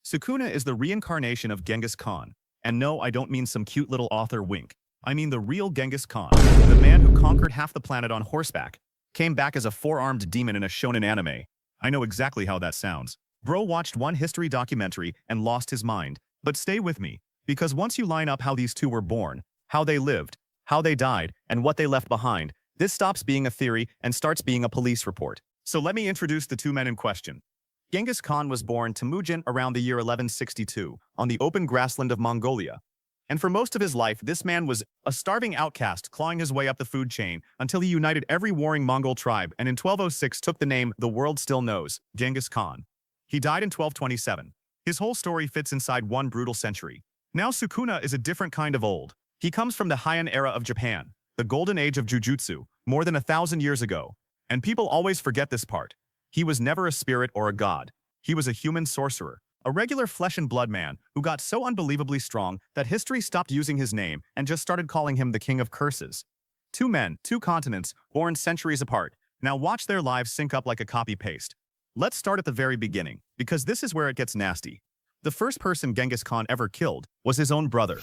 Sukuna is the reincarnation of Genghis Khan. And no, I don't mean some cute little author wink. I mean the real Genghis Khan, the man who conquered half the planet on horseback, came back as a four-armed demon in a shonen anime. I know exactly how that sounds. Bro watched one history documentary and lost his mind. But stay with me, because once you line up how these two were born, how they lived, how they died, and what they left behind, this stops being a theory and starts being a police report. So let me introduce the two men in question. Genghis Khan was born Temujin around the year 1162 on the open grassland of Mongolia. And for most of his life, this man was a starving outcast clawing his way up the food chain until he united every warring Mongol tribe and in 1206 took the name the world still knows, Genghis Khan. He died in 1227. His whole story fits inside one brutal century. Now Sukuna is a different kind of old. He comes from the Heian era of Japan, the golden age of Jujutsu, more than 1,000 years ago. And people always forget this part. He was never a spirit or a god. He was a human sorcerer, a regular flesh and blood man who got so unbelievably strong that history stopped using his name and just started calling him the king of curses. Two men, two continents, born centuries apart. Now watch their lives sync up like a copy-paste. Let's start at the very beginning, because this is where it gets nasty. The first person Genghis Khan ever killed was his own brother.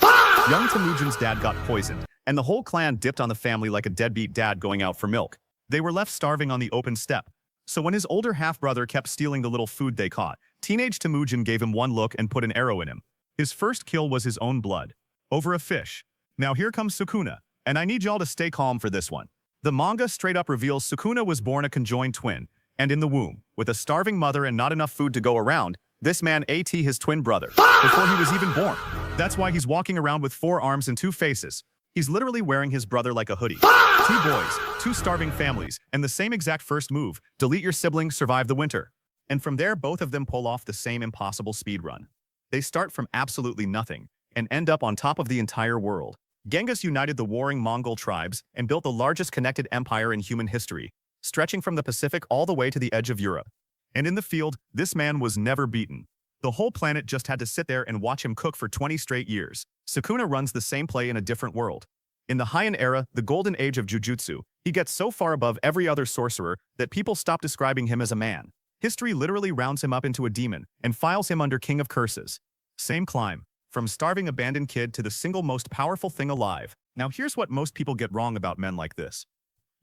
Young Temujin's dad got poisoned, and the whole clan dipped on the family like a deadbeat dad going out for milk. They were left starving on the open steppe. So when his older half-brother kept stealing the little food they caught, teenage Temujin gave him one look and put an arrow in him. His first kill was his own blood. Over a fish. Now here comes Sukuna, and I need y'all to stay calm for this one. The manga straight up reveals Sukuna was born a conjoined twin, and in the womb, with a starving mother and not enough food to go around, this man ate his twin brother, before he was even born. That's why he's walking around with 4 arms and 2 faces. He's literally wearing his brother like a hoodie. 2 boys, 2 starving families, and the same exact first move, delete your sibling, survive the winter. And from there, both of them pull off the same impossible speed run. They start from absolutely nothing, and end up on top of the entire world. Genghis united the warring Mongol tribes and built the largest connected empire in human history, stretching from the Pacific all the way to the edge of Europe. And in the field, this man was never beaten. The whole planet just had to sit there and watch him cook for 20 straight years. Sukuna runs the same play in a different world. In the Heian era, the golden age of Jujutsu, he gets so far above every other sorcerer that people stop describing him as a man. History literally rounds him up into a demon and files him under king of curses. Same climb, from starving abandoned kid to the single most powerful thing alive. Now here's what most people get wrong about men like this.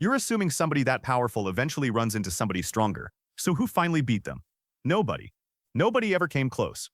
You're assuming somebody that powerful eventually runs into somebody stronger. So who finally beat them? Nobody. Nobody ever came close.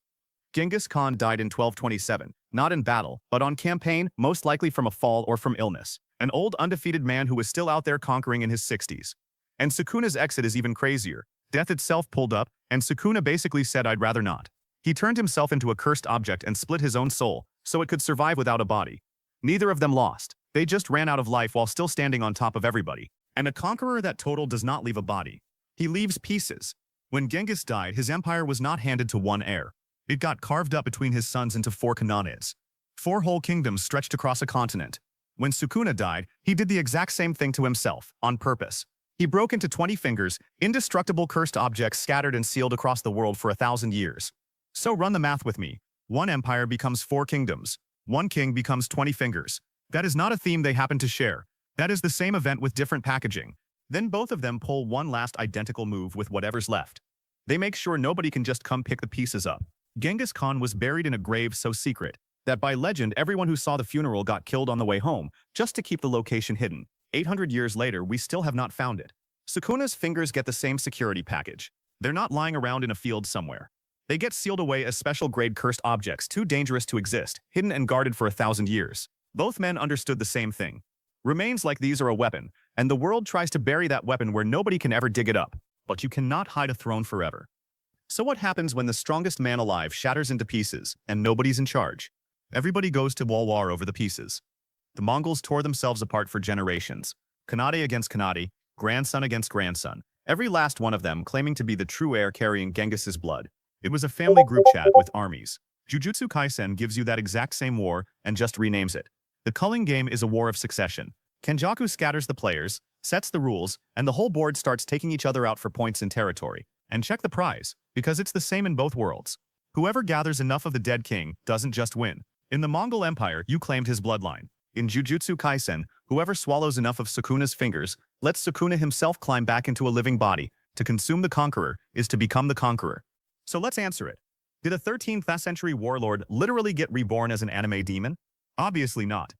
Genghis Khan died in 1227, not in battle, but on campaign, most likely from a fall or from illness. An old undefeated man who was still out there conquering in his 60s. And Sukuna's exit is even crazier. Death itself pulled up, and Sukuna basically said I'd rather not. He turned himself into a cursed object and split his own soul, so it could survive without a body. Neither of them lost. They just ran out of life while still standing on top of everybody. And a conqueror that total does not leave a body. He leaves pieces. When Genghis died, his empire was not handed to one heir. It got carved up between his sons into 4 khanates. 4 whole kingdoms stretched across a continent. When Sukuna died, he did the exact same thing to himself, on purpose. He broke into 20 fingers, indestructible cursed objects scattered and sealed across the world for 1,000 years. So run the math with me. 1 empire becomes 4 kingdoms. 1 king becomes 20 fingers. That is not a theme they happen to share. That is the same event with different packaging. Then both of them pull one last identical move with whatever's left. They make sure nobody can just come pick the pieces up. Genghis Khan was buried in a grave so secret that by legend everyone who saw the funeral got killed on the way home just to keep the location hidden. 800 years later, we still have not found it. Sukuna's fingers get the same security package. They're not lying around in a field somewhere. They get sealed away as special-grade cursed objects too dangerous to exist, hidden and guarded for 1,000 years. Both men understood the same thing. Remains like these are a weapon, and the world tries to bury that weapon where nobody can ever dig it up. But you cannot hide a throne forever. So what happens when the strongest man alive shatters into pieces, and nobody's in charge? Everybody goes to war over the pieces. The Mongols tore themselves apart for generations. Khanate against Khanate, grandson against grandson. Every last one of them claiming to be the true heir carrying Genghis's blood. It was a family group chat with armies. Jujutsu Kaisen gives you that exact same war, and just renames it. The culling game is a war of succession. Kenjaku scatters the players, sets the rules, and the whole board starts taking each other out for points and territory. And check the prize, because it's the same in both worlds. Whoever gathers enough of the dead king doesn't just win. In the Mongol Empire, you claimed his bloodline. In Jujutsu Kaisen, whoever swallows enough of Sukuna's fingers lets Sukuna himself climb back into a living body. To consume the conqueror is to become the conqueror. So let's answer it. Did a 13th century warlord literally get reborn as an anime demon? Obviously not.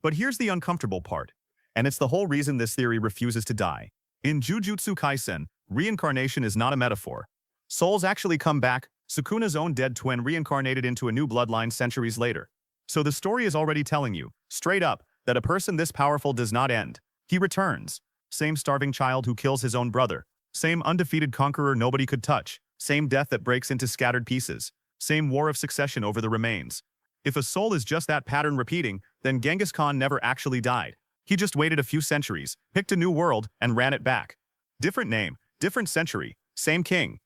But here's the uncomfortable part, and it's the whole reason this theory refuses to die. In Jujutsu Kaisen, reincarnation is not a metaphor. Souls actually come back, Sukuna's own dead twin reincarnated into a new bloodline centuries later. So the story is already telling you, straight up, that a person this powerful does not end. He returns. Same starving child who kills his own brother. Same undefeated conqueror nobody could touch. Same death that breaks into scattered pieces. Same war of succession over the remains. If a soul is just that pattern repeating, then Genghis Khan never actually died. He just waited a few centuries, picked a new world, and ran it back. Different name, different century, same king,